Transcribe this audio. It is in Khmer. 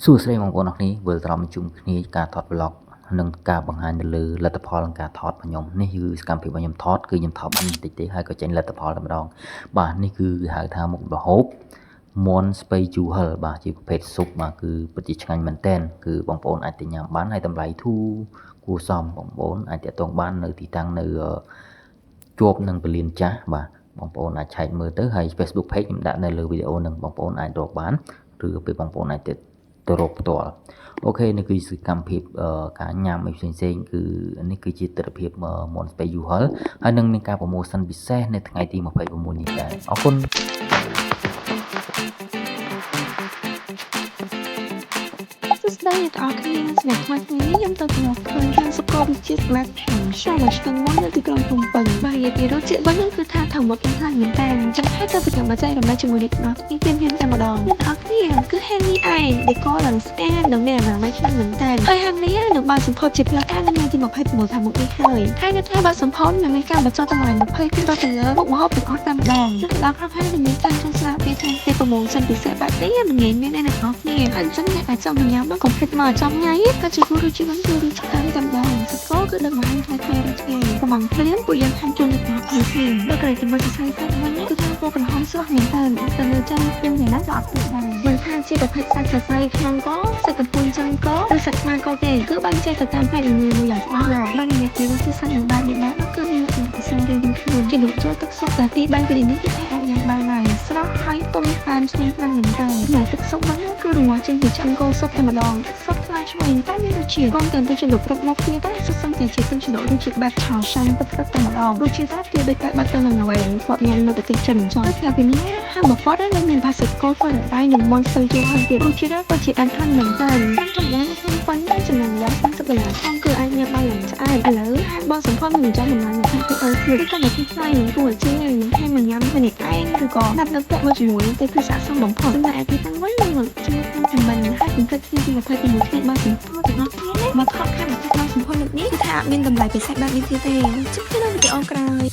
សួស្តីបងប្អូនអរគ្នាវិលត្រឡប់មកជួបគ្នាការថត vlog និងការបង្ហាញនៅលើលទ្ធផលនៃការថតរបស់ខ្ញុំនេះគឺសកម្មភាពរបស់ខ្ញុំថតគឺខ្ញុំថតបានបន្តិចទេហើយក៏ចេញលទ្ធផលតែម្ដងបាទនេះគឺគេហៅថាមុខម្ហូបមាន់ស្ពៃជូហិលបាទជាប្រភេទស៊ុបបាទគឺពិតជាឆ្ងាញ់មែនទែនគឺបងប្អូនអាចទៅញ៉ាំបានហើយតម្លៃធូរគួរសមបងប្អូនអាចតាក់ទងបាននៅទីតាំងនៅជាប់នឹងពលានចាស់បាទបងប្អូនអាចឆែកមើលទៅហើយ Facebook page ខ្ញុំដាក់នៅលើវីដេអូនឹងបងប្អូនអាចរកបានឬពេលបងប្អូនអាចទៅរកផ្ទាល់អូខេនេះគឺសកម្មភាពការញ៉ាំអីផ្សេងៗគឺនេះគឺជាទិដ្ឋភាពមាន់ស្ពៃយូហិលហើយនឹងមានការប្រម៉ូសិនពិសេសនៅថ្ងៃទី26នេះដែរអរគុណស្ដីអ្នកទាំងអស់គ្នាស្នេហ៍ថ្មីថ្ងៃនេះខ្ញុំទៅប្រមូលឃើញខាងសុខភាពជាតិស្មាតខ្ញុំឆ្លងមកឆ្លងមកនៅទីក្រុងភ្នំពេញបាទនិយាយពីរសជាតិវិញនោះគឺថាធម្មជាតិខ្លាំងមែនតើអញ្ចឹងហើយទៅប្រចាំបច្ច័យរំលែកជាមួយអ្នកទាំងអស់គ្នាទៀមហ៊ានតែម្ដងអ្នកទាំងអស់គ្នាគឺ Henry ឯង Decor ឡើងស្អាតនិងមានអនាម័យខ្លាំងមែនតើហើយហាងនេះនឹងបានសម្ពោធជាផ្លូវការនៅថ្ងៃទី26ខាងមុខនេះហើយហើយនៅថ្ងៃបានសម្ពោធនឹងមានការបញ្ចុះតម្លៃ20%ទៅលើមុខម្ហូបទាំងអស់តែម្ដងដល់ក្រុមហ៊ុនមានការចុះស្លាកពីថ្ងៃទីប្រមូលសិនពិសេសបែបនេះមិនងាយមានអ្នកទាំងអស់គ្នាអញ្ចឹងអ្នកអាចចង់ញ៉ាំដល់កុំភ្លេចមកចំថ្ងៃក៏ជារសជាតិបានគឺរសជាតិតាមតែម្ដងសកលគឺដឹកមកឲ្យថ្ងៃរថ្ងៃកំងភ្លៀងពួកយើងហាន់ជូនអ្នកទាំងអស់គ្នាដល់ក្រោយជាមួយសរសៃសាច់វិញគឺថាពណ៌ក្រហមស្រស់មែនតើទៅលើចានខ្ញុំយ៉ាងណាក៏អត់ស្គាល់មិនថាជាប្រភេទសាច់សរសៃខាងក៏សាច់កំពូលចឹងក៏ឬសាច់ស្មាក៏ទេគឺបានចេះទៅតាមហេតុមួយយ៉ាងច្បាស់លាស់ដល់និយាយពីរសជាតិសាច់នឹងបាននេះគឺមានលក្ខណៈពិសេសរៀងៗខ្លួនជាលោកចូលទឹកសុបតែទីបានពីនេះគឺថាអាចញ៉ាំបានហើយស្រស់ហើយទុំបានឆ្ងាញ់ខ្លាំងមែនតើតែទឹកសុបហ្នឹងគឺរងាចេញពីឆ្អឹងគោសុបតែម្ដងទឹកសុបឆ្ងាញ់ឈ្ងុយតែមានរសជាតិកងទៅជាលោកគ្រប់មកគ្នាតែសុទ្ធសឹងតែជាទឹកជ្រលក់រសជាតិបែបឆៅឆាំទឹកតែម្ដងរសជាតិតែដូចតែបាត់ទៅនឹងអ្វីគាត់ញ៉ាំនៅប្រទេសចិនចុះតែពីនេះហាងបបរនឹងមាន Pascal ផ្លៃនឹងមន់ស្ទើជួយឲ្យទៀតរសជាតិក៏ជាអានខាងមែនតើតាមចំណាយក្នុងប៉ុណ្ណឹងចំណេញយ៉ាង$30ផងគឺអាចញ៉ាំបានយ៉ាងឆ្អែតឥឡូវហាងបងសម្ផស្សនឹងចាំតម្លៃនឹងទៅអើគឺតែនៅទីផ្សារនឹងគួរជាងនឹងให้មកញ៉ាំម្នាក់ឯងឬក៏ដាក់នៅពាក់មួយជាមួយទៅគឺស័ក្តិសមបំផុតតែឯទីតាំងវិញនឹងជួយតាមមិនហើយគិតពី26ថ្ងៃបងសម្ផស្សទាំងអស់គ្នាមកថតខាងបងសម្ផស្សនេះគឺថាមានតម្លៃពិសេសបែបនេះទៀតទេជិះទៅនៅវីដេអូក្រោយ